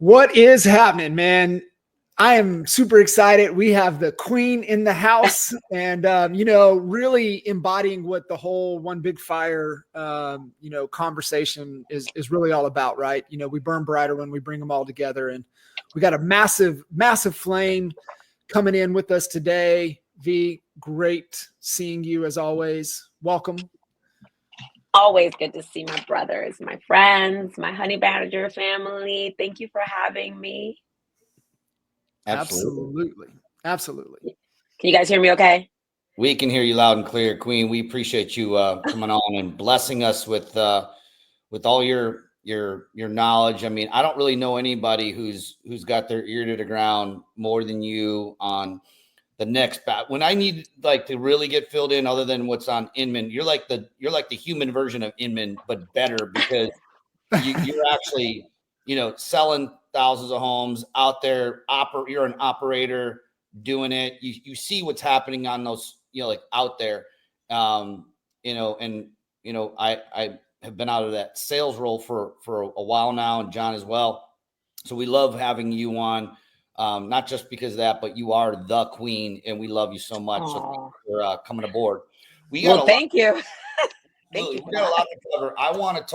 What is happening, man? I am super excited. We have the queen in the house and, really embodying what the whole One Big Fire, conversation is really all about, right? We burn brighter when we bring them all together. And we got a massive, massive flame coming in with us today. V, great seeing you as always. Welcome. Always good to see my brothers, my friends, my Honey Badger family. Thank you for having me. Absolutely. Can you guys hear me okay? We can hear you loud and clear, Queen. We appreciate you coming on and blessing us with all your knowledge. I mean, I don't really know anybody who's got their ear to the ground more than you on the next bat. When I need to really get filled in, other than what's on Inman, you're like the human version of Inman, but better, because you're actually selling thousands of homes out there. You're an operator doing it. You see what's happening on those out there. I have been out of that sales role for a while now, and John as well. So we love having you on. Not just because of that, but you are the queen, and we love you so much. Aww. So thank you for coming aboard. Thank you. We got a lot to cover. I want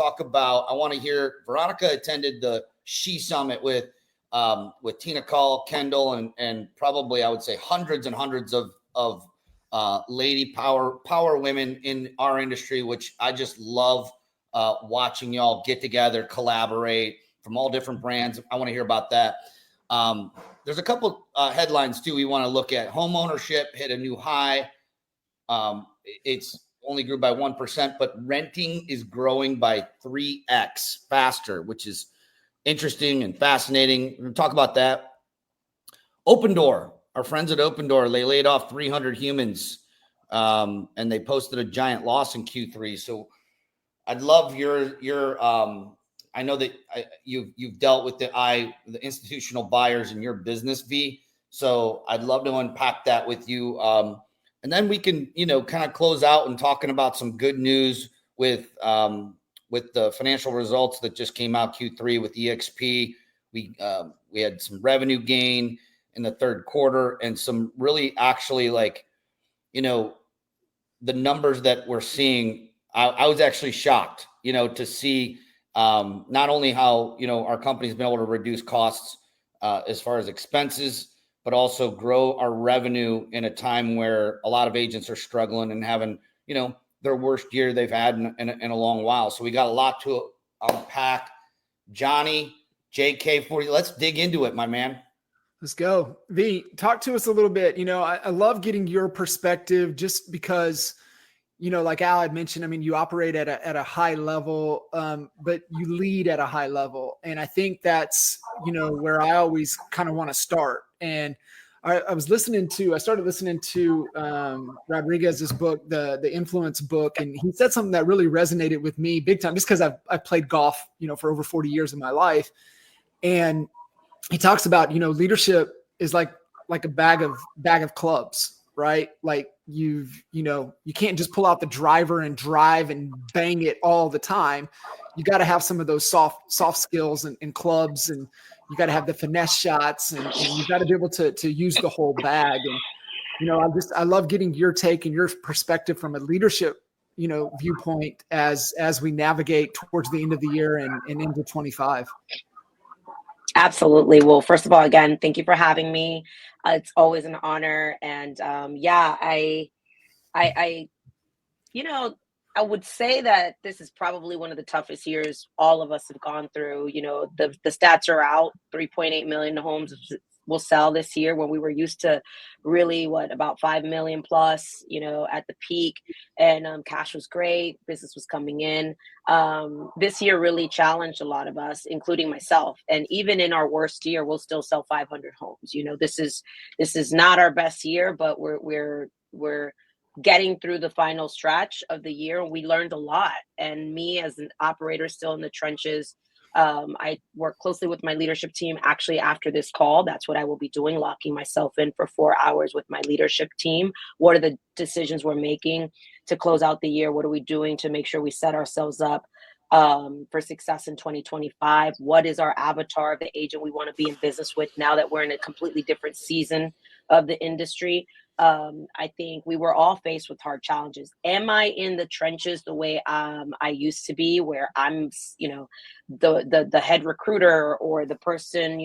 to hear. Veronica attended the She Summit with Tina Call, Kendall, and probably I would say hundreds and hundreds of lady power women in our industry, which I just love watching y'all get together, collaborate from all different brands. I want to hear about that. There's a couple headlines too we want to look at. Homeownership hit a new high. It's only grew by 1%, but renting is growing by 3x faster, which is interesting and fascinating. We're going to talk about that. Open Door, our friends at Open Door, they laid off 300 humans, and they posted a giant loss in Q3. So I'd love your I know that you've dealt with the institutional buyers in your business, V. So I'd love to unpack that with you. And then we can, kind of close out and talking about some good news with the financial results that just came out Q3 with EXP. We had some revenue gain in the third quarter, and some really actually the numbers that we're seeing. I was actually shocked, to see not only how, our company's been able to reduce costs as far as expenses, but also grow our revenue in a time where a lot of agents are struggling and having, their worst year they've had in a long while. So we got a lot to unpack. Johnny, JK, for you. Let's dig into it, my man. Let's go. V, talk to us a little bit. I love getting your perspective, just because, like Al had mentioned, I mean, you operate at a high level, but you lead at a high level. And I think that's, where I always kind of want to start. And I started listening to Rodriguez's book, the Influence book. And he said something that really resonated with me big time, just because I've played golf, for over 40 years of my life. And he talks about, leadership is like a bag of clubs, right? Like you can't just pull out the driver and drive and bang it all the time. You got to have some of those soft skills and clubs, and you got to have the finesse shots, and you got to be able to use the whole bag. And, I love getting your take and your perspective from a leadership, viewpoint as we navigate towards the end of the year and into 25. Absolutely. Well, first of all, again, thank you for having me. It's always an honor. And I would say that this is probably one of the toughest years all of us have gone through. The stats are out. 3.8 million homes will sell this year, when we were used to really about 5 million plus, at the peak. And cash was great. Business was coming in. This year really challenged a lot of us, including myself. And even in our worst year, we'll still sell 500 homes. This is not our best year, but we're getting through the final stretch of the year. We learned a lot. And me, as an operator still in the trenches, I work closely with my leadership team. Actually, after this call, that's what I will be doing, locking myself in for 4 hours with my leadership team. What are the decisions we're making to close out the year? What are we doing to make sure we set ourselves up for success in 2025. What is our avatar of the agent we want to be in business with now that we're in a completely different season of the industry? I think we were all faced with hard challenges. Am I in the trenches the way I used to be, where I'm, the head recruiter or the person,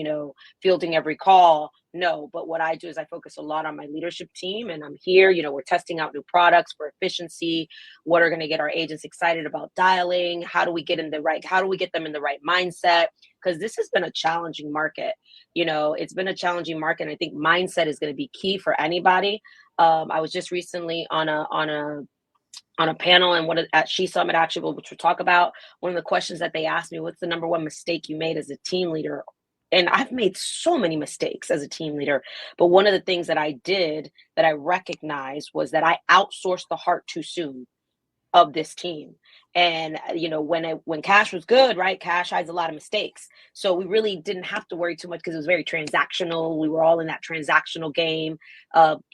fielding every call? No, but what I do is I focus a lot on my leadership team, and I'm here. We're testing out new products for efficiency. What are going to get our agents excited about dialing? How do we get them in the right mindset? Because this has been a challenging market. It's been a challenging market. And I think mindset is going to be key for anybody. I was just recently on a panel and at She Summit, actually, which we'll talk about. One of the questions that they asked me, what's the number one mistake you made as a team leader? And I've made so many mistakes as a team leader. But one of the things that I did that I recognized was that I outsourced the heart too soon of this team. And when cash was good, right? Cash hides a lot of mistakes. So we really didn't have to worry too much because it was very transactional. We were all in that transactional game.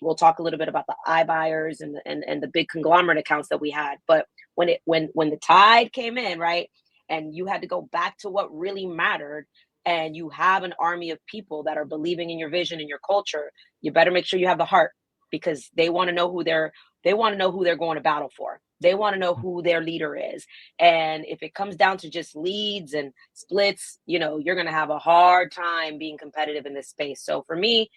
We'll talk a little bit about the iBuyers and the big conglomerate accounts that we had. But when the tide came in, right, and you had to go back to what really mattered, and you have an army of people that are believing in your vision and your culture, you better make sure you have the heart, because they want to know who they're going to battle for. They want to know who their leader is. And if it comes down to just leads and splits, you're going to have a hard time being competitive in this space. So for me,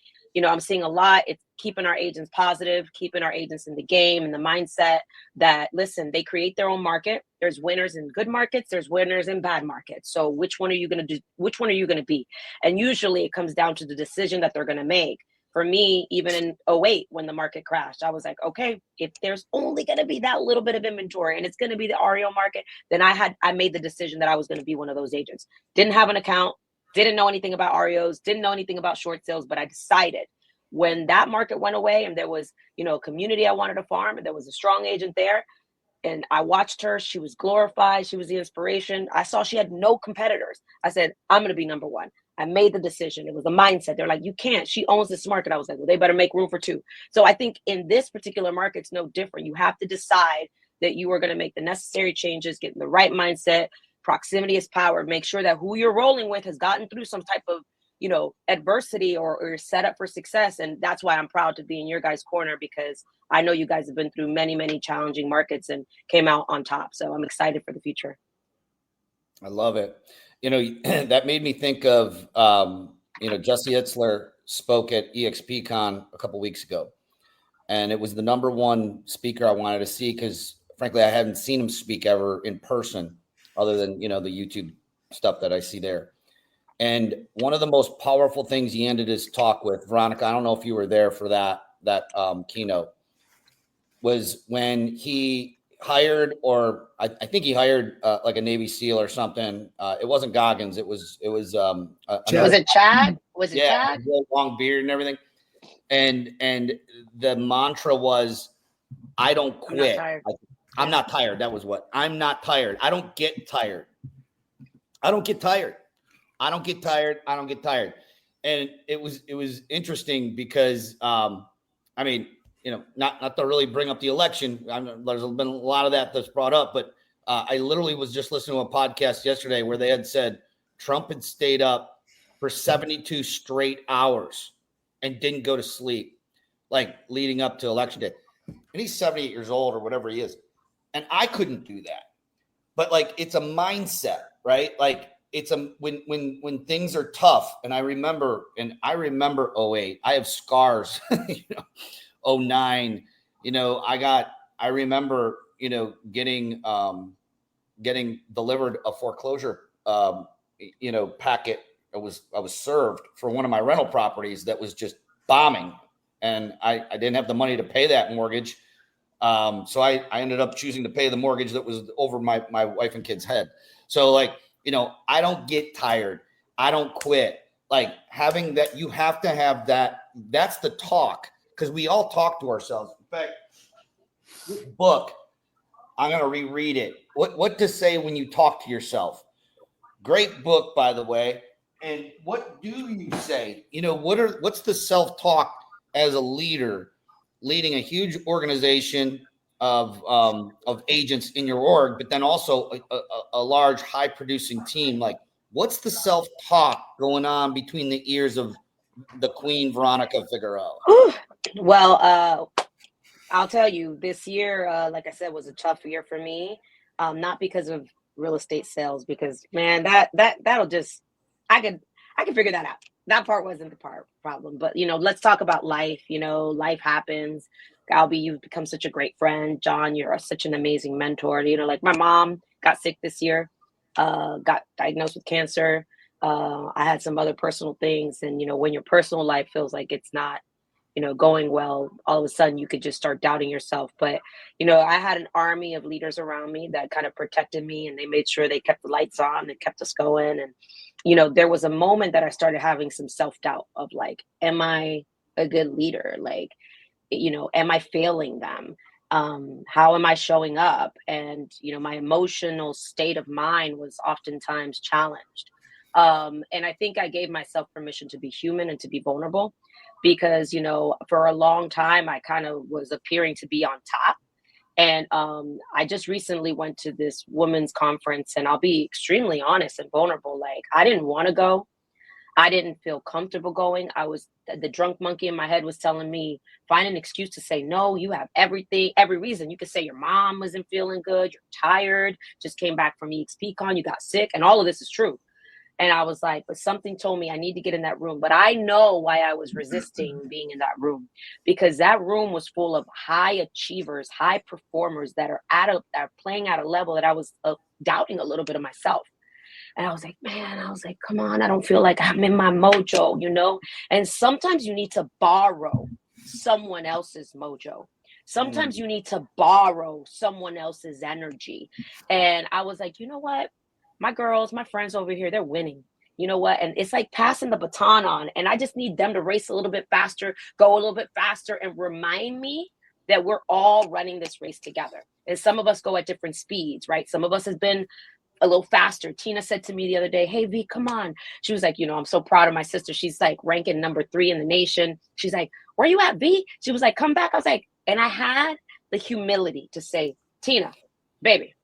I'm seeing a lot. It's keeping our agents positive, keeping our agents in the game, and the mindset that, listen, they create their own market. There's winners in good markets. There's winners in bad markets. So which one are you going to do? Which one are you going to be? And usually it comes down to the decision that they're going to make. For me, even in 2008, when the market crashed, I was like, okay, if there's only going to be that little bit of inventory and it's going to be the REO market, then I made the decision that I was going to be one of those agents. Didn't have an account, didn't know anything about REOs, didn't know anything about short sales, but I decided when that market went away and there was, a community I wanted to farm, and there was a strong agent there, and I watched her, she was glorified, she was the inspiration. I saw she had no competitors. I said, I'm going to be number one. I made the decision. It was a mindset. They're like, you can't. She owns this market. I was like, well, they better make room for two. So I think in this particular market, it's no different. You have to decide that you are going to make the necessary changes, get in the right mindset. Proximity is power. Make sure that who you're rolling with has gotten through some type of, adversity or set up for success. And that's why I'm proud to be in your guys' corner, because I know you guys have been through many, many challenging markets and came out on top. So I'm excited for the future. I love it. That made me think of, Jesse Itzler spoke at EXPCon a couple weeks ago, and it was the number one speaker I wanted to see because, frankly, I hadn't seen him speak ever in person other than, the YouTube stuff that I see there. And one of the most powerful things he ended his talk with, Veronica, I don't know if you were there for that keynote, was when he hired, or I think he hired like a Navy SEAL or something. It wasn't Goggins. It was was it Chad? Was it Chad? Long beard and everything. And the mantra was, I don't quit. I'm not tired. That was what. I'm not tired. I don't get tired. I don't get tired. I don't get tired. I don't get tired. And it was interesting because, not to really bring up the election. There's been a lot of that's brought up, but I literally was just listening to a podcast yesterday where they had said Trump had stayed up for 72 straight hours and didn't go to sleep, like leading up to election day. And he's 78 years old or whatever he is. And I couldn't do that. But like, it's a mindset, right? Like, it's when things are tough. And I remember 2008. I have scars, 2009, I remember, getting delivered a foreclosure, packet. I was served for one of my rental properties that was just bombing, and I didn't have the money to pay that mortgage. So I ended up choosing to pay the mortgage that was over my wife and kids' head. So I don't get tired. I don't quit. Like, having that, you have to have that. That's the talk, because we all talk to ourselves. In fact, this book, I'm going to reread it. What to say when you talk to yourself. Great book, by the way. And what do you say? What's the self-talk as a leader, leading a huge organization, of agents in your org, but then also a large, high producing team. Like, what's the self talk going on between the ears of the Queen Veronica Figueroa? Well, I'll tell you, this year, like I said, was a tough year for me. Not because of real estate sales, because man, that'll just, I could figure that out. That part wasn't the problem, but let's talk about life. Life happens. Albie, you've become such a great friend. John, you're such an amazing mentor. Like my mom got sick this year, got diagnosed with cancer. I had some other personal things, and when your personal life feels like it's not going well, all of a sudden you could just start doubting yourself. But, I had an army of leaders around me that kind of protected me, and they made sure they kept the lights on and kept us going. And, there was a moment that I started having some self-doubt of like, am I a good leader? Like, am I failing them? How am I showing up? And, my emotional state of mind was oftentimes challenged. And I think I gave myself permission to be human and to be vulnerable, because for a long time I kind of was appearing to be on top. And I just recently went to this women's conference, and I'll be extremely honest and vulnerable. Like, I didn't want to go. I didn't feel comfortable going. The drunk monkey in my head was telling me, find an excuse to say no. You have every reason. You could say your mom wasn't feeling good, you're tired, just came back from EXPCon, you got sick, and all of this is true. And I was like, but something told me I need to get in that room. But I know why I was resisting being in that room, because that room was full of high achievers, high performers that are playing at a level that I was doubting a little bit of myself. And I was like, come on, I don't feel like I'm in my mojo, And sometimes you need to borrow someone else's mojo. Sometimes you need to borrow someone else's energy. And I was like, you know what? My girls, my friends over here, they're winning. You know what? And it's like passing the baton on. And I just need them to race a little bit faster, go a little bit faster, and remind me that we're all running this race together. And some of us go at different speeds, right? Some of us has been a little faster. Tina said to me the other day, hey, V, come on. She was like, I'm so proud of my sister. She's like ranking number 3 in the nation. She's like, where you at, V? She was like, come back. I was like, and I had the humility to say, Tina, baby,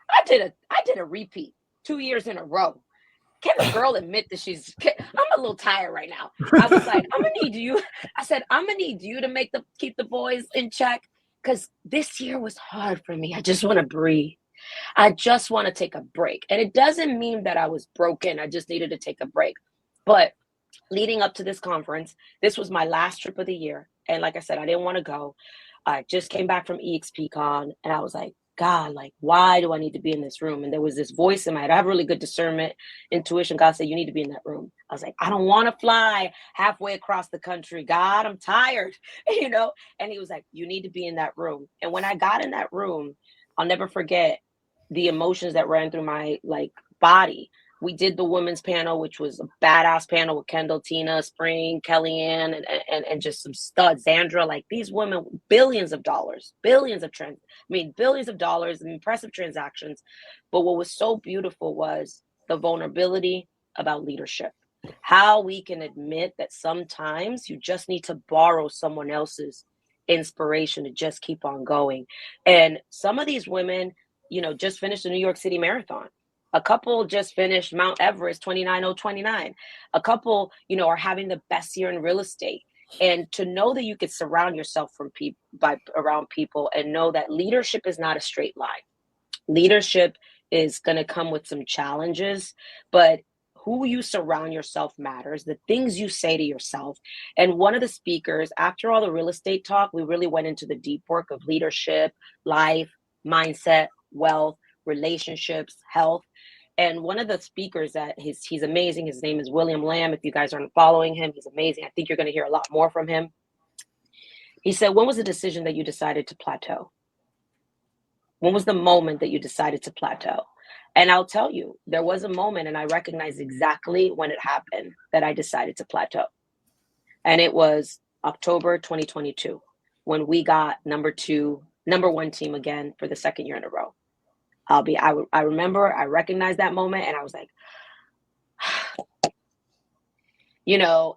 I did a repeat 2 years in a row. Can the girl admit that I'm a little tired right now. I was like, I'm gonna need you. I said, I'm gonna need you to keep the boys in check, because this year was hard for me. I just want to breathe. I just want to take a break. And it doesn't mean that I was broken. I just needed to take a break. But leading up to this conference, this was my last trip of the year. And like I said, I didn't want to go. I just came back from EXPCon, and I was like, God, like, why do I need to be in this room? And there was this voice in my head. I have really good discernment, intuition. God said, you need to be in that room. I was like, I don't want to fly halfway across the country. God, I'm tired, And he was like, you need to be in that room. And when I got in that room, I'll never forget the emotions that ran through my body. We did the women's panel, which was a badass panel with Kendall, Tina, Spring, Kellyanne, and just some studs. Zandra, like these women, billions of dollars, billions of dollars, impressive transactions. But what was so beautiful was the vulnerability about leadership. How we can admit that sometimes you just need to borrow someone else's inspiration to just keep on going. And some of these women, just finished the New York City Marathon. A couple just finished Mount Everest 29029. A couple, are having the best year in real estate. And to know that you could surround yourself around people, and know that leadership is not a straight line. Leadership is going to come with some challenges, but who you surround yourself matters, the things you say to yourself. And one of the speakers, after all the real estate talk, we really went into the deep work of leadership, life, mindset, wealth, relationships, health. And one of the speakers he's amazing. His name is William Lamb. If you guys aren't following him, he's amazing. I think you're going to hear a lot more from him. He said, when was the decision that you decided to plateau? When was the moment that you decided to plateau? And I'll tell you, there was a moment, and I recognize exactly when it happened, that I decided to plateau. And it was October 2022, when we got number 1 team again for the second year in a row. I remember, I recognized that moment, and I was like,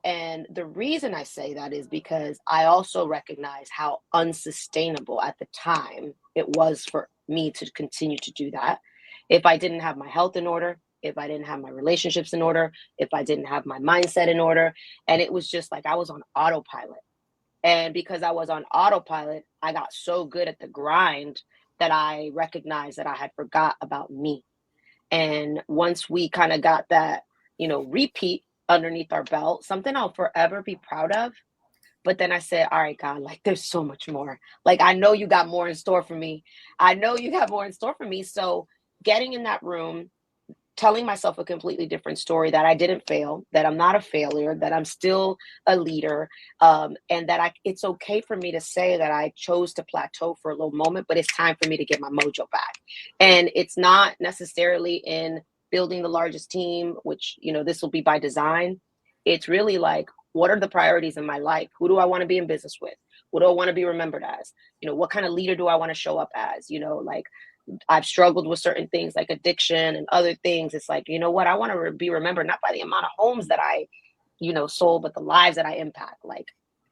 and the reason I say that is because I also recognize how unsustainable at the time it was for me to continue to do that. If I didn't have my health in order, if I didn't have my relationships in order, if I didn't have my mindset in order, and it was just like I was on autopilot. And because I was on autopilot, I got so good at the grind that I recognized that I had forgot about me. And once we kind of got that, repeat underneath our belt, something I'll forever be proud of. But then I said, all right, God, like there's so much more. Like, I know you got more in store for me. I know you got more in store for me. So getting in that room, telling myself a completely different story, that I didn't fail, that I'm not a failure, that I'm still a leader, and that it's okay for me to say that I chose to plateau for a little moment, but it's time for me to get my mojo back. And it's not necessarily in building the largest team, which, this will be by design. It's really like, what are the priorities in my life? Who do I want to be in business with? What do I want to be remembered as? What kind of leader do I want to show up as? Like, I've struggled with certain things like addiction and other things. It's like, what? I want to be remembered not by the amount of homes that I, sold, but the lives that I impact. Like,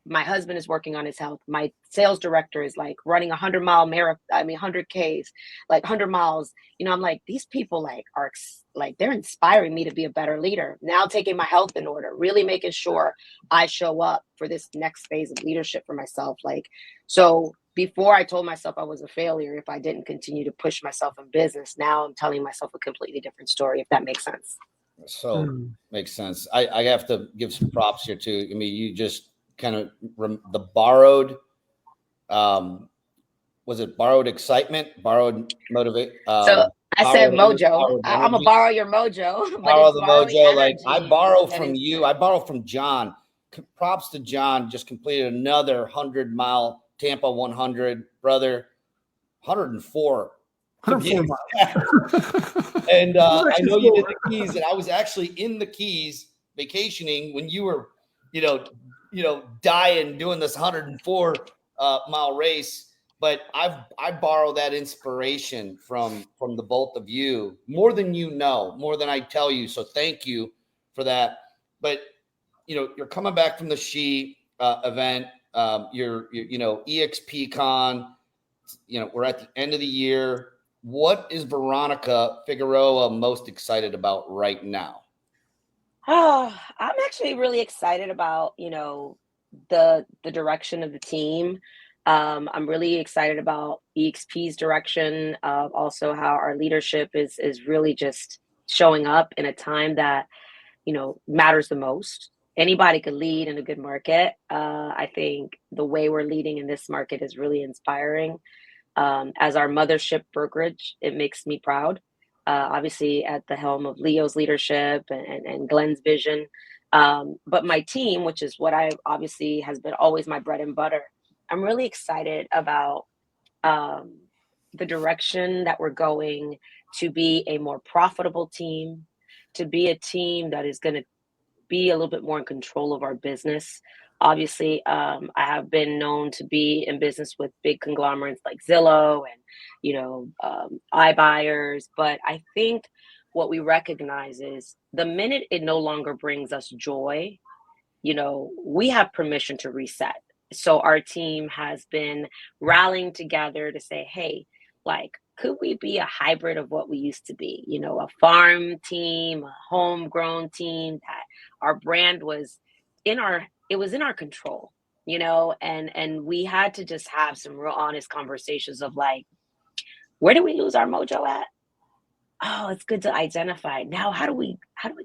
my husband is working on his health. My sales director is like running 100-mile marathon. 100 Ks, like 100 miles. I'm like, these people are they're inspiring me to be a better leader. Now taking my health in order, really making sure I show up for this next phase of leadership for myself. So before I told myself I was a failure if I didn't continue to push myself in business. Now I'm telling myself a completely different story, if that makes sense. So makes sense. I have to give some props here too. I mean, you just kind of the borrowed, was it borrowed excitement, borrowed motivate? So I said mojo. I'm gonna borrow your mojo. Borrow the mojo. Like, I borrow from you. I borrow from John. Props to John. Just completed another 100-mile Tampa 100, brother. 104. 104 miles. And I know you did the Keys, and I was actually in the Keys vacationing when you were, dying doing this 104 mile race. But I borrow that inspiration from the both of you, more than more than I tell you. So thank you for that. But you're coming back from the She event. You're EXP Con. We're at the end of the year. What is Veronica Figueroa most excited about right now? Oh, I'm actually really excited about, the direction of the team. I'm really excited about EXP's direction, also how our leadership is really just showing up in a time that, matters the most. Anybody could lead in a good market. I think the way we're leading in this market is really inspiring. As our mothership brokerage, it makes me proud. Obviously, at the helm of Leo's leadership and Glenn's vision. But my team, which is what I obviously has been always my bread and butter, I'm really excited about the direction that we're going to be a more profitable team, to be a team that is going to be a little bit more in control of our business. Obviously, I have been known to be in business with big conglomerates like Zillow and, iBuyers. But I think what we recognize is the minute it no longer brings us joy, we have permission to reset. So our team has been rallying together to say, hey, could we be a hybrid of what we used to be? A farm team, a homegrown team, that our brand was in our control, and we had to just have some real honest conversations of where do we lose our mojo at? Oh, it's good to identify. Now, how do we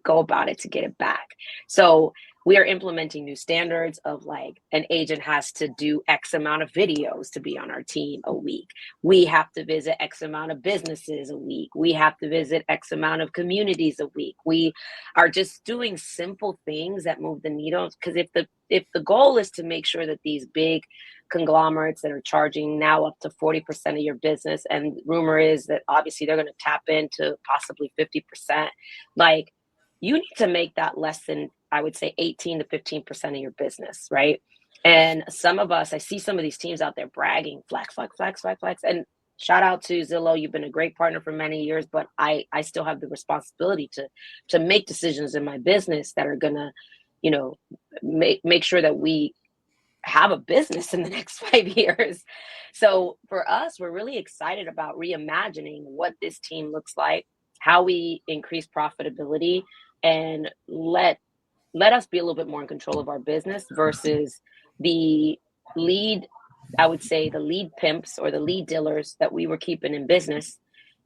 go about it to get it back? So we are implementing new standards of an agent has to do X amount of videos to be on our team a week. We have to visit X amount of businesses a week. We have to visit X amount of communities a week. We are just doing simple things that move the needle. Because if the goal is to make sure that these big conglomerates that are charging now up to 40% of your business, and rumor is that obviously they're going to tap into possibly 50%, you need to make that less than, I would say, 18 to 15% of your business, right? And some of us, I see some of these teams out there bragging, flex. And shout out to Zillow. You've been a great partner for many years, but I still have the responsibility to make decisions in my business that are going to, make sure that we have a business in the next 5 years. So for us, we're really excited about reimagining what this team looks like, how we increase profitability, and let us be a little bit more in control of our business versus the lead, I would say the lead pimps or the lead dealers that we were keeping in business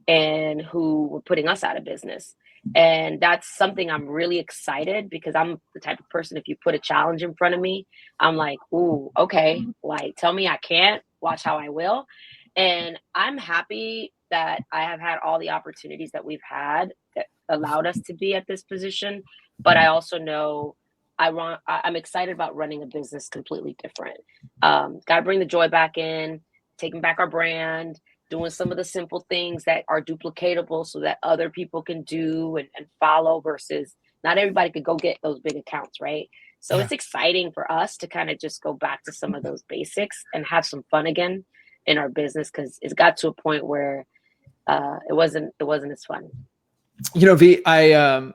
and who were putting us out of business. And that's something I'm really excited, because I'm the type of person, if you put a challenge in front of me, I'm like, ooh, okay, like tell me I can't, watch how I will. And I'm happy that I have had all the opportunities that we've had that allowed us to be at this position. But I also know I'm excited about running a business completely different. Got to bring the joy back in, taking back our brand, doing some of the simple things that are duplicatable so that other people can do and follow, versus not everybody could go get those big accounts, right? So Yeah. it's exciting for us to kind of just go back to some of those basics and have some fun again in our business, because it's got to a point where it wasn't as fun. V, I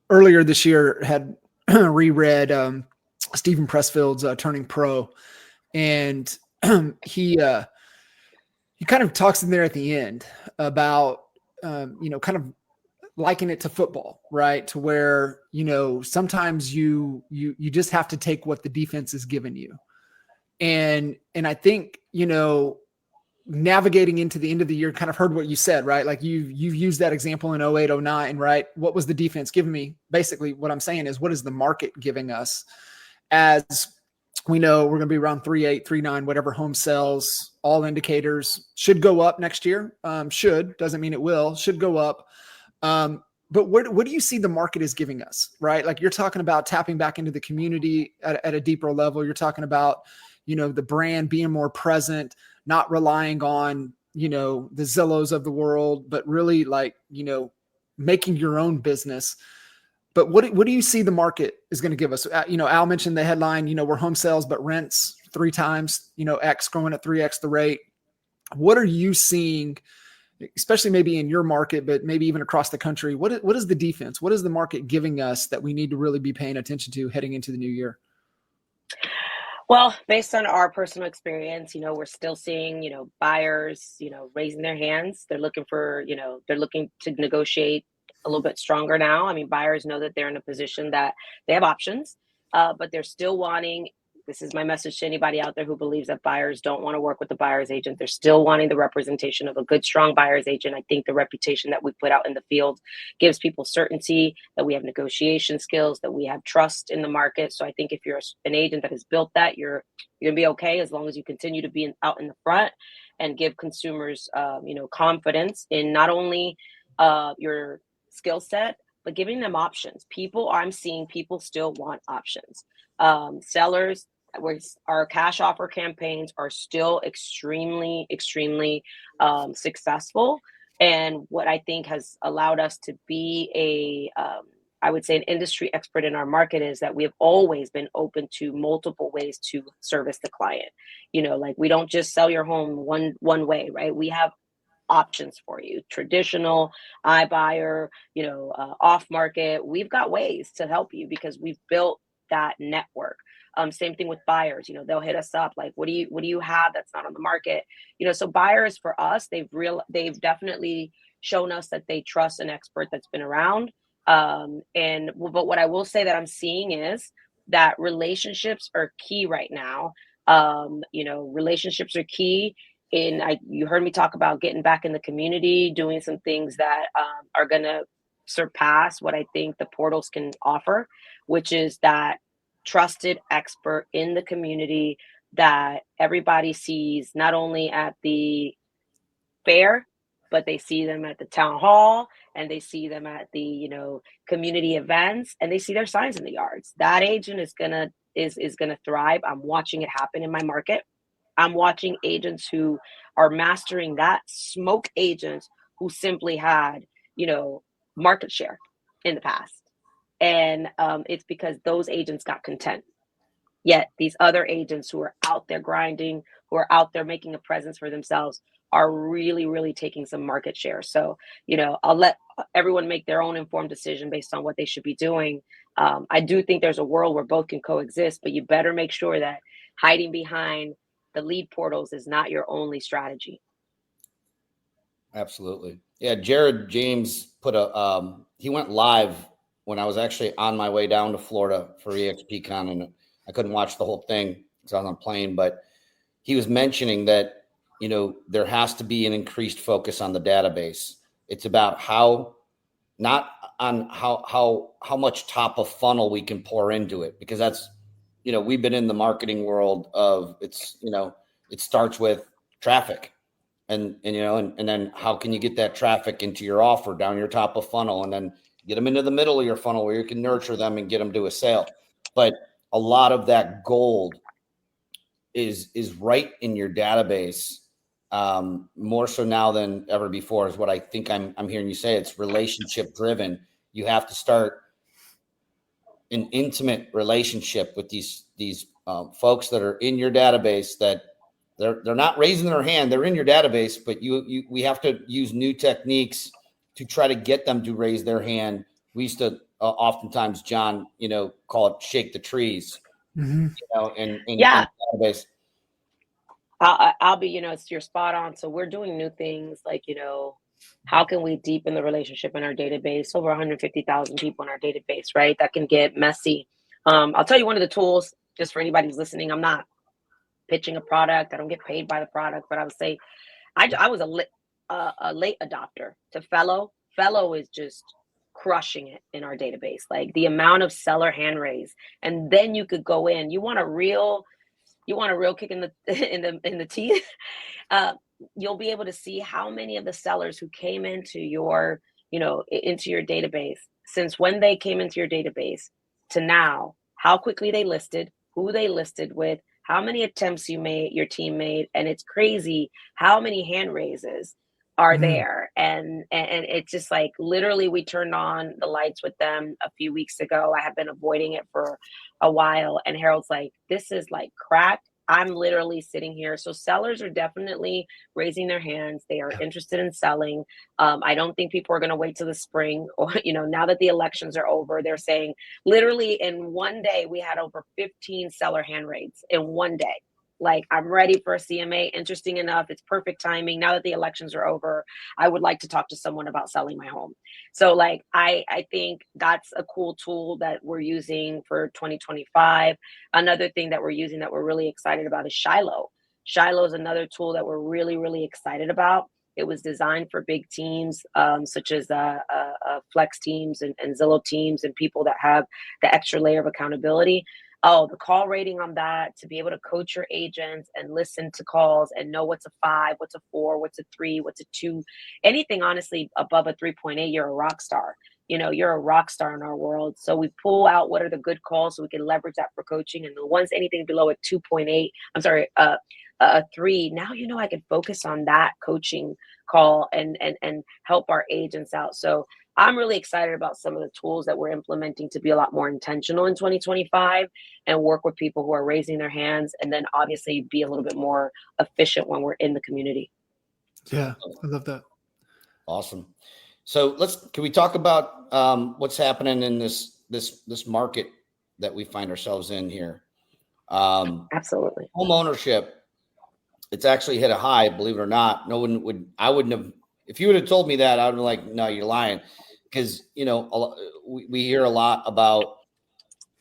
earlier this year had reread Stephen Pressfield's Turning Pro, and he kind of talks in there at the end about kind of liken it to football, right? To where sometimes you just have to take what the defense is giving you, and I think navigating into the end of the year, kind of heard what you said, right? Like you've used that example in 08, 09, right? What was the defense giving me? Basically, what I'm saying is, what is the market giving us? As we know, we're going to be around 3.8, 3.9, whatever home sells. All indicators should go up next year. Should, doesn't mean it will, should go up. But what do you see the market is giving us, right? Like you're talking about tapping back into the community at a deeper level. You're talking about, the brand being more present, not relying on, the Zillows of the world, but really like, making your own business. But what do you see the market is going to give us? Al mentioned the headline, we're home sales, but rents 3 times, X growing at 3X the rate. What are you seeing, especially maybe in your market, but maybe even across the country? What is the defense? What is the market giving us that we need to really be paying attention to heading into the new year? Well, based on our personal experience, we're still seeing, buyers, raising their hands. They're looking to negotiate a little bit stronger now. I mean, buyers know that they're in a position that they have options, but they're still wanting. This is my message to anybody out there who believes that buyers don't want to work with the buyer's agent. They're still wanting the representation of a good, strong buyer's agent. I think the reputation that we put out in the field gives people certainty that we have negotiation skills, that we have trust in the market. So I think if you're an agent that has built that, you're going to be okay, as long as you continue to be out in the front and give consumers, confidence in not only your skill set, but giving them options. I'm seeing people still want options. Sellers, our cash offer campaigns are still extremely, extremely successful. And what I think has allowed us to be I would say an industry expert in our market is that we have always been open to multiple ways to service the client. Like we don't just sell your home one way, right? We have options for you: traditional, iBuyer, off market. We've got ways to help you because we've built that network. Same thing with buyers. They'll hit us up like, what do you have that's not on the market? So buyers for us, they've definitely shown us that they trust an expert that's been around. But what I will say that I'm seeing is that relationships are key right now. Relationships are key. You heard me talk about getting back in the community, doing some things that are going to surpass what I think the portals can offer, which is that trusted expert in the community that everybody sees not only at the fair, but they see them at the town hall, and they see them at the community events, and they see their signs in the yards. That agent is gonna thrive. I'm watching it happen in my market. I'm watching agents who are mastering that, smoke agents who simply had market share in the past. And it's because those agents got content. Yet these other agents who are out there grinding, who are out there making a presence for themselves, are really, really taking some market share. So, I'll let everyone make their own informed decision based on what they should be doing. I do think there's a world where both can coexist, but you better make sure that hiding behind the lead portals is not your only strategy. Absolutely. Yeah. Jared James he went live when I was actually on my way down to Florida for EXPCon, and I couldn't watch the whole thing because I was on a plane, but he was mentioning that, there has to be an increased focus on the database. It's about not on how much top of funnel we can pour into it, because that's, we've been in the marketing world of it starts with traffic. And then how can you get that traffic into your offer down your top of funnel, and then get them into the middle of your funnel where you can nurture them and get them to a sale. But a lot of that gold is right in your database, more so now than ever before, is what I think I'm hearing you say. It's relationship driven. You have to start an intimate relationship with these folks that are in your database, that they're not raising their hand. They're in your database, but we have to use new techniques to try to get them to raise their hand. We used to oftentimes, John, call it shake the trees, in database. Albie, you're spot on. So we're doing new things like, how can we deepen the relationship in our database? Over 150,000 people in our database, right? That can get messy. I'll tell you one of the tools, just for anybody who's listening. I'm not pitching a product. I don't get paid by the product, but I would say I was a late adopter to Fellow. Fellow is just crushing it in our database. Like the amount of seller hand raise, and then you could go in. You want a real kick in the teeth. You'll be able to see how many of the sellers who came into your database, since when they came into your database to now, how quickly they listed, who they listed with, how many attempts your team made. And it's crazy how many hand raises are there. And it's just like, literally, we turned on the lights with them a few weeks ago. I have been avoiding it for a while. And Harold's like, this is like crack. I'm literally sitting here. So sellers are definitely raising their hands. They are interested in selling. I don't think people are going to wait till the spring, or, now that the elections are over. They're saying literally in one day, we had over 15 seller hand raises in one day. Like, I'm ready for a CMA. Interesting enough, it's perfect timing. Now that the elections are over, I would like to talk to someone about selling my home. So like, I think that's a cool tool that we're using for 2025. Another thing that we're using that we're really excited about is Shiloh. Shiloh is another tool that we're really, really excited about. It was designed for big teams, such as Flex teams and Zillow teams, and people that have the extra layer of accountability. Oh, the call rating on that, to be able to coach your agents and listen to calls and know what's a 5, what's a 4, what's a 3, what's a 2, anything honestly above a 3.8, you're a rock star. You're a rock star in our world. So we pull out what are the good calls so we can leverage that for coaching. And the ones, anything below a 2.8, a 3, now, I can focus on that coaching call and help our agents out. So I'm really excited about some of the tools that we're implementing to be a lot more intentional in 2025 and work with people who are raising their hands, and then obviously be a little bit more efficient when we're in the community. Yeah, I love that. Awesome. So can we talk about what's happening in this market that we find ourselves in here? Absolutely. Home ownership, it's actually hit a high, believe it or not. I wouldn't have, if you would have told me that, I would have been like, no, you're lying. Because, we hear a lot about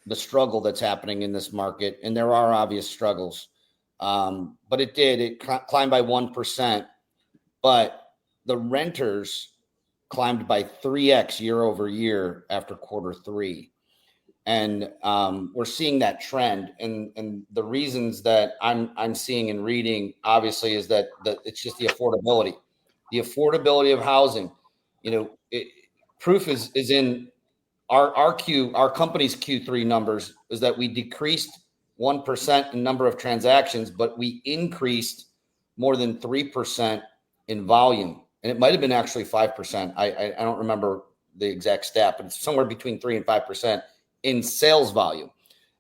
the struggle that's happening in this market, and there are obvious struggles. But it climbed by 1%, but the renters climbed by 3x year over year after Q3. And we're seeing that trend. And the reasons that I'm seeing and reading, obviously, is that it's just the affordability of housing. Proof is in our company's Q3 numbers, is that we decreased 1% in number of transactions, but we increased more than 3% in volume. And it might have been actually 5%. I don't remember the exact stat, but it's somewhere between 3 and 5% in sales volume.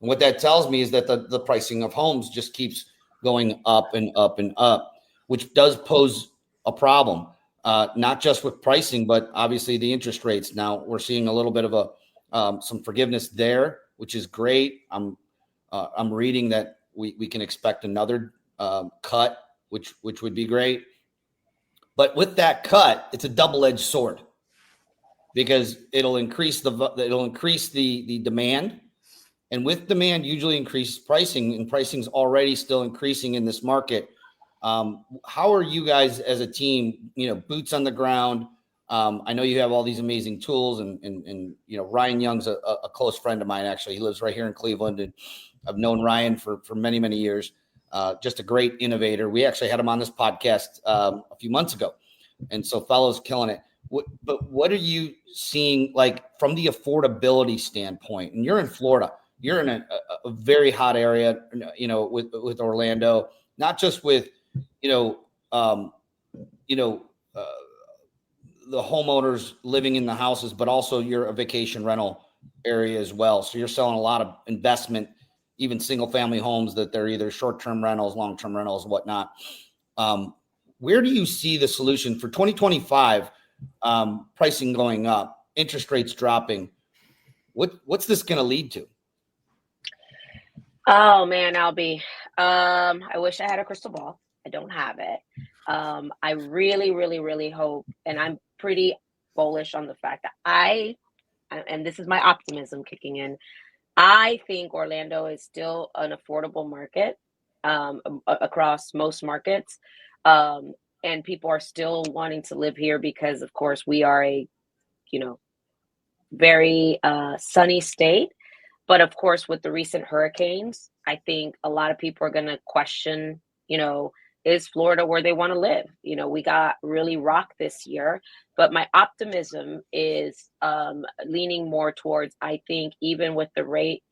And what that tells me is that the pricing of homes just keeps going up and up and up, which does pose a problem. Not just with pricing, but obviously the interest rates. Now we're seeing a little bit of some forgiveness there, which is great. I'm reading that we can expect another cut, which would be great. But with that cut, it's a double-edged sword because it'll increase the demand, and with demand usually increases pricing, and pricing's already still increasing in this market. How are you guys as a team, boots on the ground? I know you have all these amazing tools, and Ryan Young's a close friend of mine. Actually, he lives right here in Cleveland, and I've known Ryan for many, many years. Just a great innovator. We actually had him on this podcast a few months ago, and so fellow's killing it. But what are you seeing, like, from the affordability standpoint? And you're in Florida. You're in a very hot area, with Orlando, not just with the homeowners living in the houses, but also you're a vacation rental area as well. So you're selling a lot of investment, even single family homes that they're either short-term rentals, long-term rentals, whatnot. Where do you see the solution for 2025? Pricing going up, interest rates dropping. What's this going to lead to? Oh man, Albie. I wish I had a crystal ball. I don't have it. I really, really, really hope, and I'm pretty bullish on the fact that and this is my optimism kicking in. I think Orlando is still an affordable market across most markets. And people are still wanting to live here because, of course, we are a, very sunny state. But of course, with the recent hurricanes, I think a lot of people are going to question, is Florida where they want to live? We got really rocked this year, but my optimism is leaning more towards, I think, even with the rates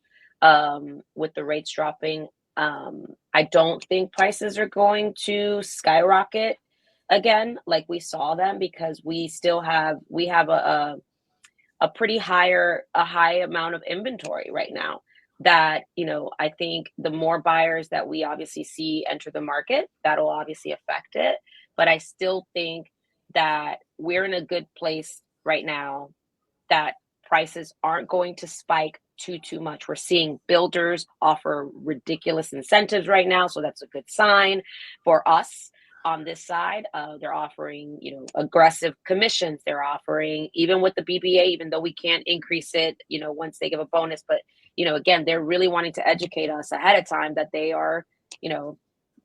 dropping, I don't think prices are going to skyrocket again like we saw them, because we have a pretty high amount of inventory right now that, I think the more buyers that we obviously see enter the market, that'll obviously affect it. But I still think that we're in a good place right now, that prices aren't going to spike too much. We're seeing builders offer ridiculous incentives right now, so that's a good sign for us. On this side, they're offering, aggressive commissions. They're offering, even with the BBA, even though we can't increase it, once they give a bonus. But, again, they're really wanting to educate us ahead of time that they are,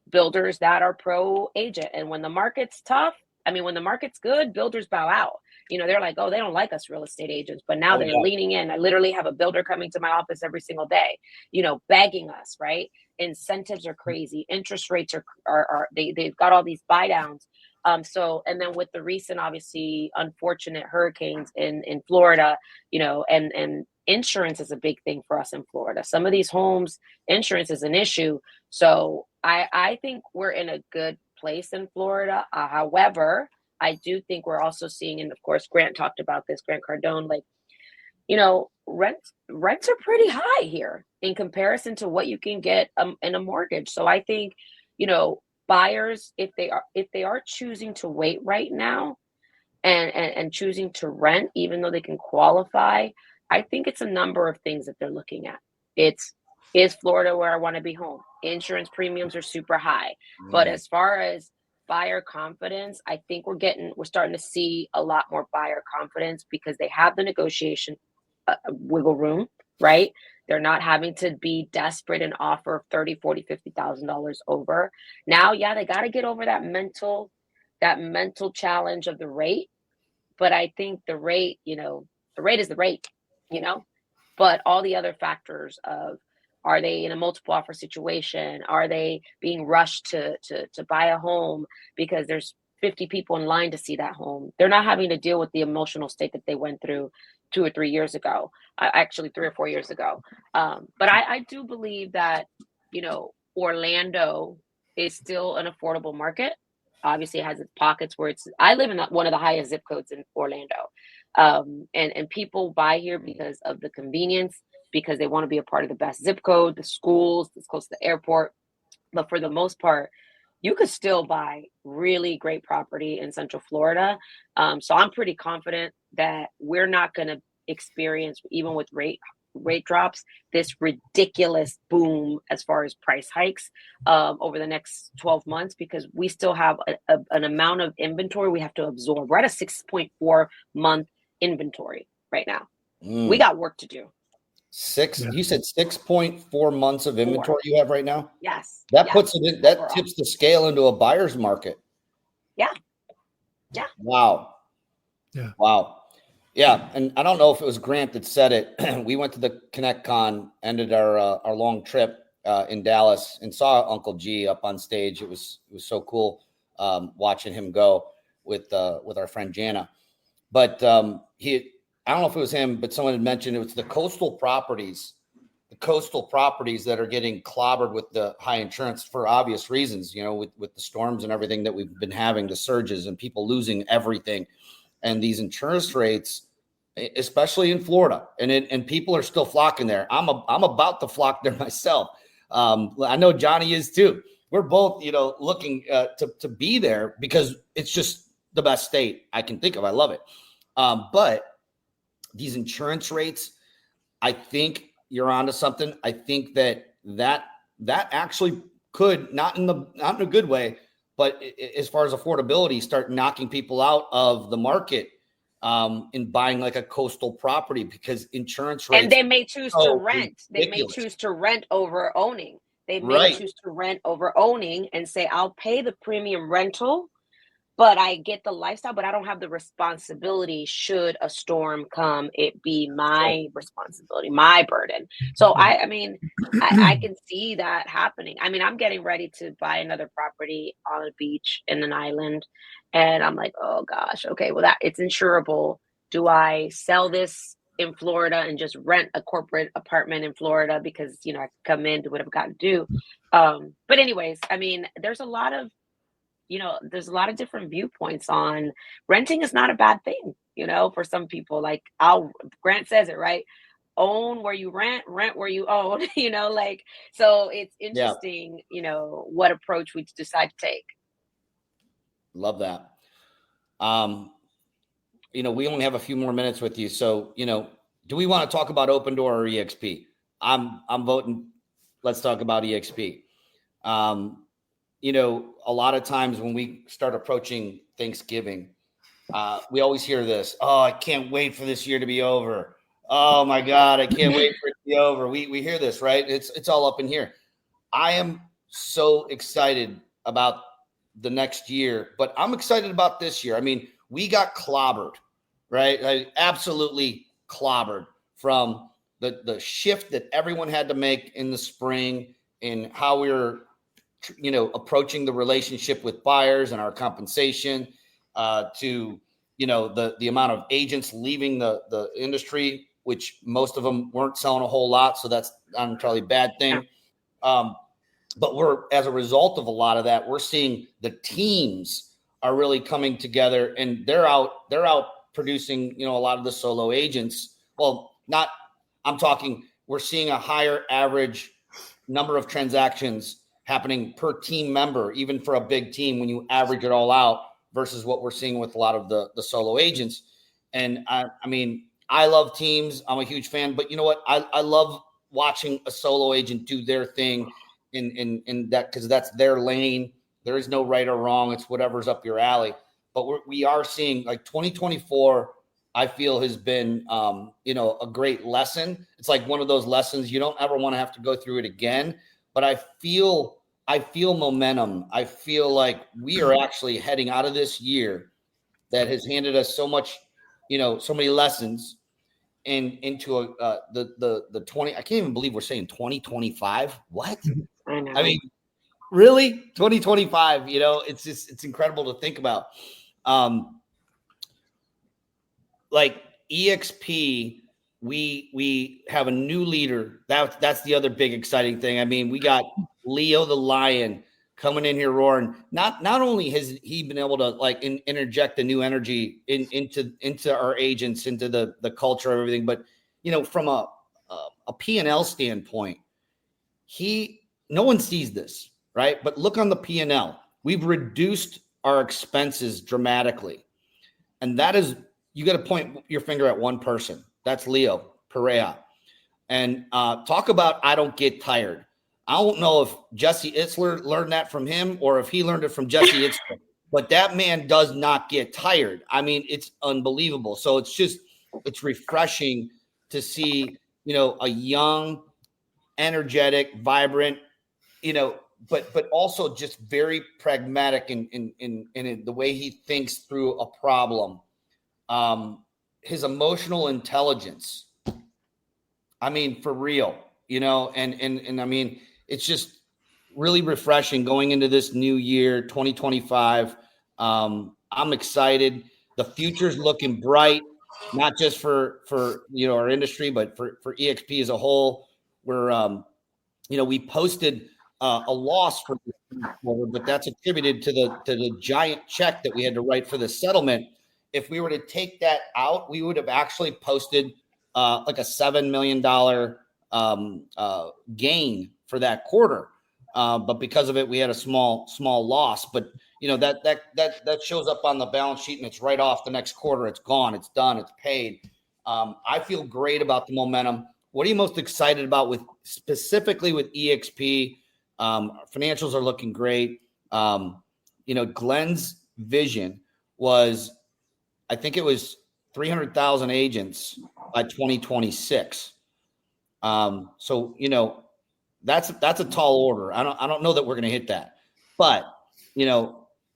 builders that are pro agent. And when the market's tough, when the market's good, builders bow out. They're like, oh, they don't like us real estate agents, but now they're leaning in. I literally have a builder coming to my office every single day, begging us, right? Incentives are crazy. Interest rates they've got all these buy downs. So, and then with the recent, obviously, unfortunate hurricanes in Florida, and insurance is a big thing for us in Florida. Some of these homes, insurance is an issue. So I think we're in a good place in Florida. However, I do think we're also seeing, and of course, Grant talked about this, Grant Cardone, rents are pretty high here in comparison to what you can get in a mortgage. So I think, buyers, if they are choosing to wait right now and choosing to rent, even though they can qualify, I think it's a number of things that they're looking at. Is Florida where I want to be home? Insurance premiums are super high. But as far as buyer confidence, I think we're starting to see a lot more buyer confidence because they have the negotiation wiggle room, right? They're not having to be desperate and offer $30,000, $40,000, $50,000 over. Now, they got to get over that mental challenge of the rate. But I think the rate is the rate, but all the other factors of, are they in a multiple offer situation? Are they being rushed to buy a home because there's 50 people in line to see that home? They're not having to deal with the emotional state that they went through 2 or 3 years ago, actually 3 or 4 years ago. But I do believe that, Orlando is still an affordable market. Obviously, it has its pockets where I live in one of the highest zip codes in Orlando. And people buy here because of the convenience, because they want to be a part of the best zip code, the schools, it's close to the airport. But for the most part, you could still buy really great property in Central Florida. So I'm pretty confident that we're not going to experience, even with rate rate drops, this ridiculous boom as far as price hikes over the next 12 months, because we still have an amount of inventory we have to absorb. We're at a 6.4 month inventory right now. We got work to do. You said 6.4 months of inventory you have right now? Yes. That puts it in, that overall tips the scale into a buyer's market. Yeah. Wow. Yeah. Wow. Yeah. And I don't know if it was Grant that said it. We went to the ConnectCon, ended our long trip in Dallas, and saw Uncle G up on stage. It was so cool watching him go with our friend Jana. But I don't know if it was him, but someone had mentioned it was the coastal properties that are getting clobbered with the high insurance for obvious reasons, with the storms and everything that we've been having, the surges and people losing everything. And these insurance rates, especially in Florida, and people are still flocking there. I'm about to flock there myself. I know Johnny is too. We're both, looking to be there because it's just the best state I can think of. I love it. But these insurance rates, I think you're onto something. I think that actually could, not in a good way, but as far as affordability, start knocking people out of the market in buying like a coastal property, because insurance rates. And they may choose to rent. ridiculous. They may choose to rent over owning. They may choose to rent over owning and say, I'll pay the premium rental, but I get the lifestyle, but I don't have the responsibility. Should a storm come, it be my responsibility, my burden. So I can see that happening. I mean, I'm getting ready to buy another property on a beach in an island. And I'm like, oh gosh, okay, well, it's insurable. Do I sell this in Florida and just rent a corporate apartment in Florida because, I can come in, do whatever I got to do. But anyways, I mean, there's a lot of different viewpoints on renting is not a bad thing, for some people. Like Grant says it, right? Own where you rent where you own, so it's interesting, what approach we decide to take. Love that. We only have a few more minutes with you. So, do we want to talk about Open Door or EXP? I'm voting. Let's talk about EXP. A lot of times when we start approaching Thanksgiving, we always hear this. Oh, I can't wait for this year to be over. Oh my God, I can't wait for it to be over. We hear this, right? It's all up in here. I am so excited about the next year, but I'm excited about this year. I mean, we got clobbered, right? Like, absolutely clobbered from the shift that everyone had to make in the spring and how we were approaching the relationship with buyers and our compensation, to, the amount of agents leaving the industry, which most of them weren't selling a whole lot. So that's not entirely a bad thing. But as a result of a lot of that, we're seeing the teams are really coming together, and they're out producing, a lot of the solo agents. Well, we're seeing a higher average number of transactions happening per team member, even for a big team, when you average it all out, versus what we're seeing with a lot of the solo agents. And I mean, I love teams. I'm a huge fan, but you know what? I love watching a solo agent do their thing in that, because that's their lane. There is no right or wrong. It's whatever's up your alley. But we are seeing, like, 2024, I feel has been, a great lesson. It's like one of those lessons you don't ever want to have to go through it again. But I feel momentum. I feel like we are actually heading out of this year that has handed us so much, so many lessons, and into the 20. I can't even believe we're saying 2025. What? I know. I mean, really, 2025. It's incredible to think about. Like EXP, we have a new leader. That's the other big exciting thing. I mean, we got Leo the Lion coming in here roaring. Not only has he been able to interject the new energy into our agents, into the culture of everything, but from a P&L standpoint, no one sees this, right? But look on the P&L. We've reduced our expenses dramatically, and that is, you got to point your finger at one person. That's Leo Perea. And talk about I don't get tired. I don't know if Jesse Itzler learned that from him or if he learned it from Jesse Itzler, but that man does not get tired. I mean, it's unbelievable. So it's refreshing to see, a young, energetic, vibrant, but also just very pragmatic in the way he thinks through a problem. His emotional intelligence. I mean, for real, and I mean, it's just really refreshing going into this new year, 2025. I'm excited. The future's looking bright, not just for our industry, but for EXP as a whole. We're we posted a loss for this quarter, but that's attributed to the giant check that we had to write for the settlement. If we were to take that out, we would have actually posted like a $7 million gain for that quarter. But because of it, we had a small loss. But that shows up on the balance sheet and it's right off the next quarter. It's gone. It's done. It's paid. I feel great about the momentum. What are you most excited about specifically with EXP? Financials are looking great. Glenn's vision was, I think it was 300,000 agents by 2026. So that's a tall order. I don't know that we're going to hit that, but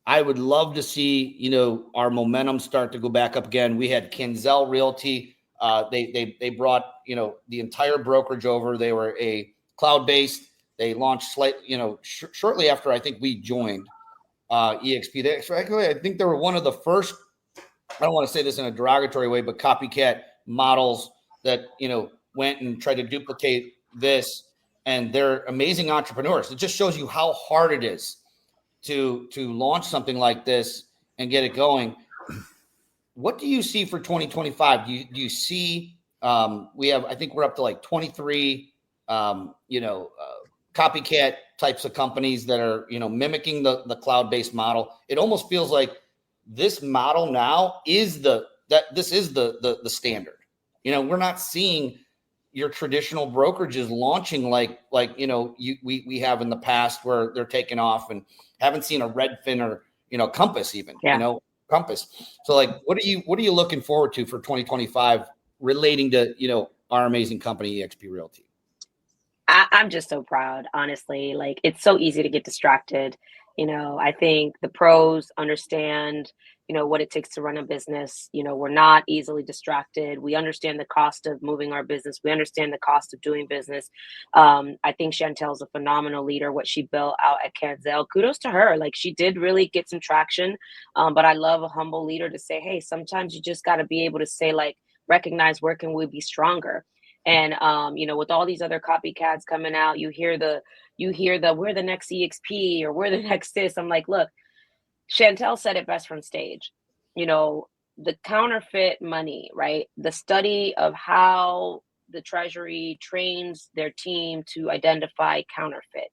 I would love to see our momentum start to go back up again. We had Kinzel Realty. They brought the entire brokerage over. They were a cloud-based. They launched shortly after I think we joined EXP. I think they were one of the first. I don't want to say this in a derogatory way, but copycat models that went and tried to duplicate this. And they're amazing entrepreneurs. It just shows you how hard it is to launch something like this and get it going. What do you see for 2025? Do you see I think we're up to like 23 copycat types of companies that are mimicking the cloud-based model. It almost feels like this model now is the standard. We're not seeing your traditional brokerages launching like we have in the past where they're taking off, and haven't seen a Redfin or Compass even. Compass. So what are you looking forward to for 2025 relating to our amazing company EXP Realty? I'm just so proud, honestly. It's so easy to get distracted. I think the pros understand, what it takes to run a business. We're not easily distracted. We understand the cost of moving our business. We understand the cost of doing business. I think Chantel's a phenomenal leader, what she built out at Canzel. Kudos to her. She did really get some traction. But I love a humble leader to say, hey, sometimes you just got to be able to say, recognize where can we be stronger. And, with all these other copycats coming out, you hear the, we're the next EXP or we're the next this. I'm like, look, Chantel said it best from stage, the counterfeit money, right? The study of how the Treasury trains their team to identify counterfeit.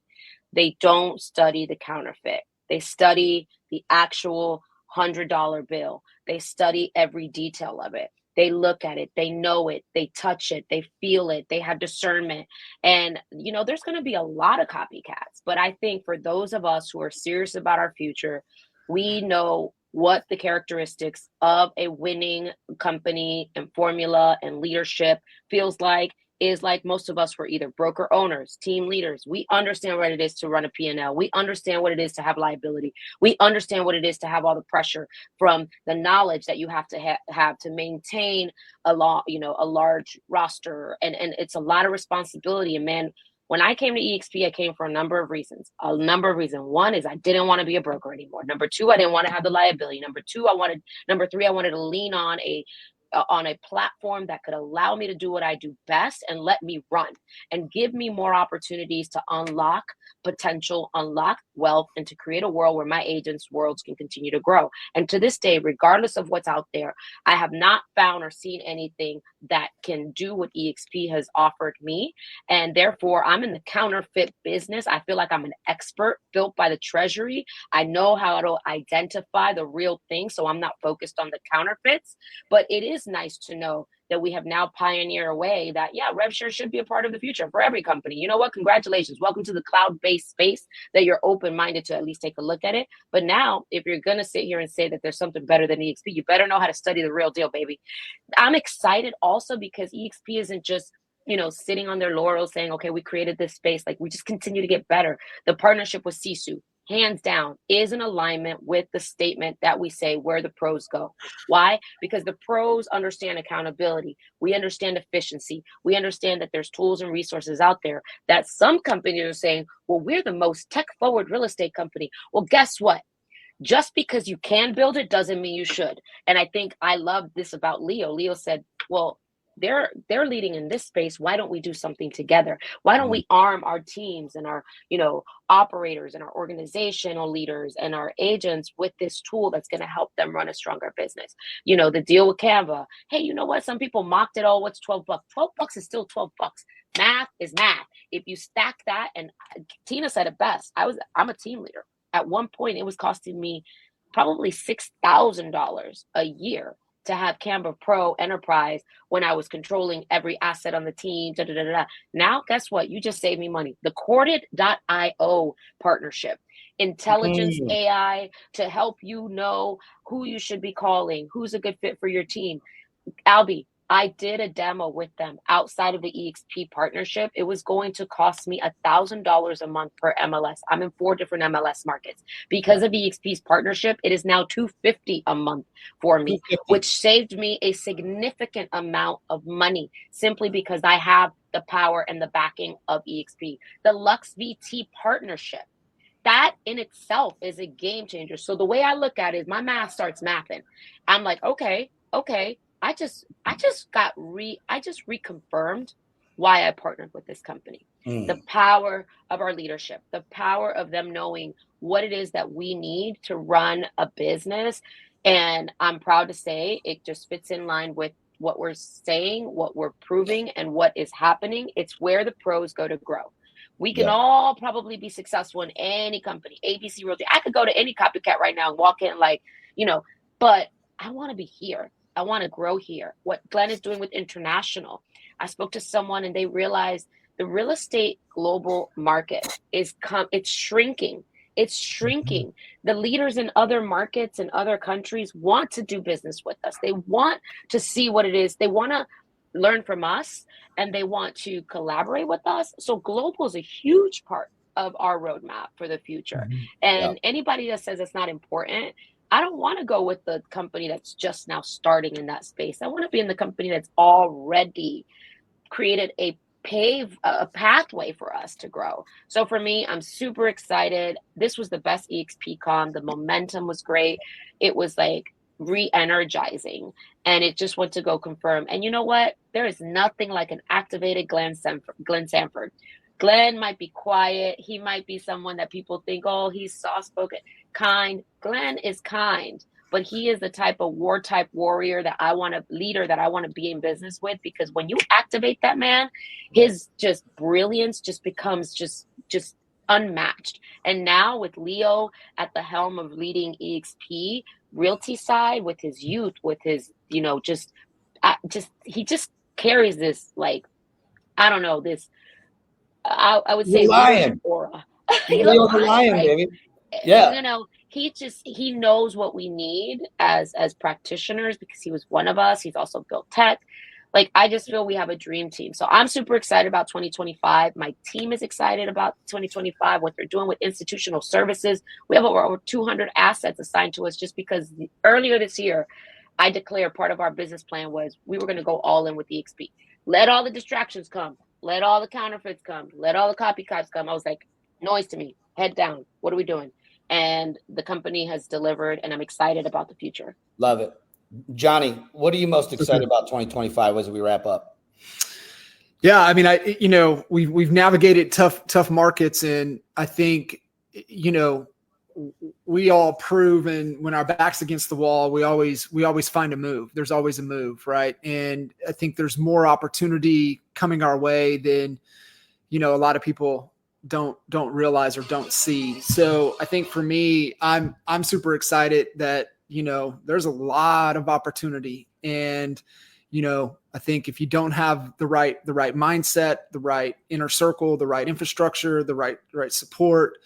They don't study the counterfeit. They study the actual $100 bill. They study every detail of it. They look at it, they know it, they touch it, they feel it, they have discernment. And, there's going to be a lot of copycats. But I think for those of us who are serious about our future, we know what the characteristics of a winning company and formula and leadership feels like. Is like most of us were either broker owners, team leaders. We understand what it is to run a P&L. We understand what it is to have liability. We understand what it is to have all the pressure from the knowledge that you have to have to maintain a large roster. And it's a lot of responsibility. And man, when I came to EXP, I came for a number of reasons. One is I didn't want to be a broker anymore. Number two, I didn't want to have the liability. Number three, I wanted to lean on a platform that could allow me to do what I do best and let me run and give me more opportunities to unlock potential, unlock wealth, and to create a world where my agents' worlds can continue to grow. And to this day, regardless of what's out there, I have not found or seen anything that can do what EXP has offered me. And therefore, I'm in the counterfeit business. I feel like I'm an expert built by the Treasury. I know how to identify the real thing, so I'm not focused on the counterfeits. But it is nice to know that we have now pioneered a way that, yeah, rev share should be a part of the future for every company. You know what? Congratulations. Welcome to the cloud-based space that you're open-minded to at least take a look at it. But now, if you're going to sit here and say that there's something better than EXP, you better know how to study the real deal, baby. I'm excited also because EXP isn't just, you know, sitting on their laurels saying, okay, we created this space. Like, we just continue to get better. The partnership with Sisu, hands down, is in alignment with the statement that we say where the pros go. Why? Because the pros understand accountability. We understand efficiency. We understand that there's tools and resources out there that some companies are saying, well, we're the most tech-forward real estate company. Well, guess what? Just because you can build it doesn't mean you should. And I think I love this about Leo. Leo said, well, they're leading in this space. Why don't we do something together? Why don't we arm our teams and our, you know, operators and our organizational leaders and our agents with this tool that's going to help them run a stronger business? You know, the deal with Canva. Hey, you know what? Some people mocked it. Oh, what's 12 bucks? 12 bucks is still 12 bucks. Math is math. If you stack that, and Tina said it best. I'm a team leader. At one point, it was costing me probably $6,000 a year to have Canva Pro Enterprise when I was controlling every asset on the team. Da, da, da, da. Now, guess what? You just saved me money. The Corded.io partnership, intelligence AI to help you know who you should be calling, who's a good fit for your team. Albie, I did a demo with them outside of the EXP partnership. It was going to cost me $1,000 a month per MLS. I'm in 4 different MLS markets. Because of EXP's partnership, it is now $250 a month for me, which saved me a significant amount of money simply because I have the power and the backing of EXP. The Lux VT partnership, that in itself is a game changer. So the way I look at it is my math starts mathing. I'm like, okay. I just reconfirmed why I partnered with this company. The power of our leadership, the power of them knowing what it is that we need to run a business. And I'm proud to say it just fits in line with what we're saying, what we're proving, and what is happening. It's where the pros go to grow. We can all probably be successful in any company, ABC Realty. I could go to any copycat right now and walk in like, you know, but I want to be here. I want to grow here. What Glenn is doing with international. I spoke to someone and they realized the real estate global market it's shrinking. It's shrinking. The leaders in other markets and other countries want to do business with us. They want to see what it is. They want to learn from us and they want to collaborate with us. So global is a huge part of our roadmap for the future. And anybody that says it's not important, I don't want to go with the company that's just now starting in that space. I want to be in the company that's already created a pathway for us to grow. So for me, I'm super excited. This was the best EXPCon. The momentum was great. It was like re-energizing and it just went to go confirm. And you know what? There is nothing like an activated Glenn Sanford. Glenn might be quiet. He might be someone that people think, oh, he's soft-spoken, kind. Glenn is kind, but he is the type of warrior that I want to, leader that I want to be in business with, because when you activate that man, his just brilliance just becomes just unmatched. And now with Leo at the helm of leading EXP Realty side, with his youth, with his, you know, he just carries this, like, I don't know, this, I would say lion aura. Leo's a lion, right? Baby. Yeah. You know, he knows what we need as practitioners because he was one of us. He's also built tech. Like, I just feel we have a dream team. So I'm super excited about 2025. My team is excited about 2025, what they're doing with institutional services. We have over 200 assets assigned to us just because earlier this year, I declared part of our business plan was we were going to go all in with EXP. Let all the distractions come. Let all the counterfeits come. Let all the copycats come. I was like, noise to me. Head down. What are we doing? And the company has delivered, and I'm excited about the future. Love it. Johnny, what are you most excited about 2025 as we wrap up? Yeah, I mean, we've navigated tough markets, and I think, you know, we all prove, and when our back's against the wall, we always find a move. There's always a move, right? And I think there's more opportunity coming our way than, you know, a lot of people don't realize or don't see. So I think for me, I'm super excited that, you know, there's a lot of opportunity, and, I think if you don't have the right mindset, the right inner circle, the right infrastructure, the right support,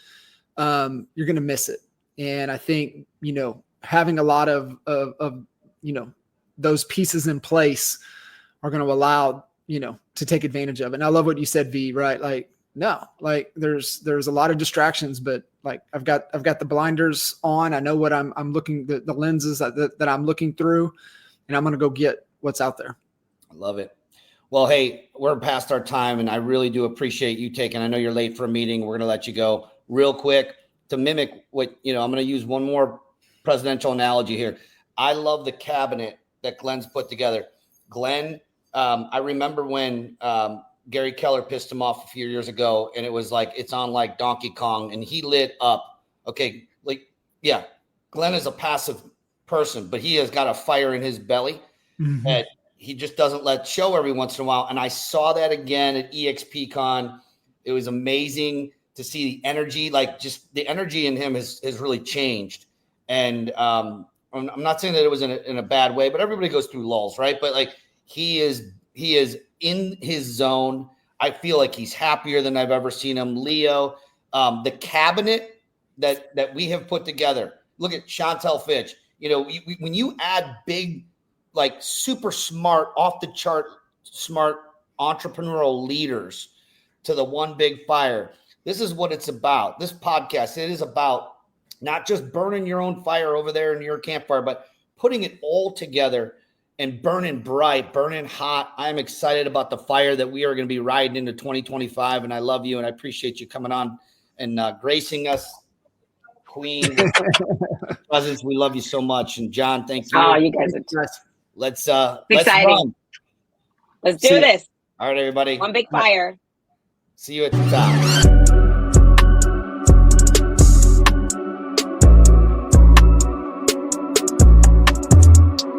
you're going to miss it. And I think, having a lot of those pieces in place are going to allow, to take advantage of it. And I love what you said, V, right? Like, no, like there's a lot of distractions, but like I've got the blinders on. I know what I'm looking, the lenses that I'm looking through, and I'm going to go get what's out there. I love it. Well, hey, we're past our time, and I really do appreciate you taking, I know you're late for a meeting. We're going to let you go real quick to mimic what, I'm going to use one more presidential analogy here. I love the cabinet that Glenn's put together. Glenn, I remember when Gary Keller pissed him off a few years ago, and it was like, it's on like Donkey Kong, and he lit up. Okay. Like, yeah, Glenn is a passive person, but he has got a fire in his belly that he just doesn't let show every once in a while. And I saw that again at EXPCon. It was amazing to see the energy, like just the energy in him has really changed. And I'm not saying that it was in a bad way, but everybody goes through lulls, right? But like he is in his zone. I feel like he's happier than I've ever seen him. Leo, the cabinet that we have put together. Look at Chantel Fitch. When you add big, like super smart, off the chart, smart entrepreneurial leaders to the One Big Fire, this is what it's about. This podcast, it is about not just burning your own fire over there in your campfire, but putting it all together and burning bright, burning hot. I'm excited about the fire that we are going to be riding into 2025. And I love you. And I appreciate you coming on and gracing us, Queen, with your presence. We love you so much. And John, thank you. Oh, you guys are let's exciting. Run. Let's do this. All right, everybody. One Big Fire. See you at the top.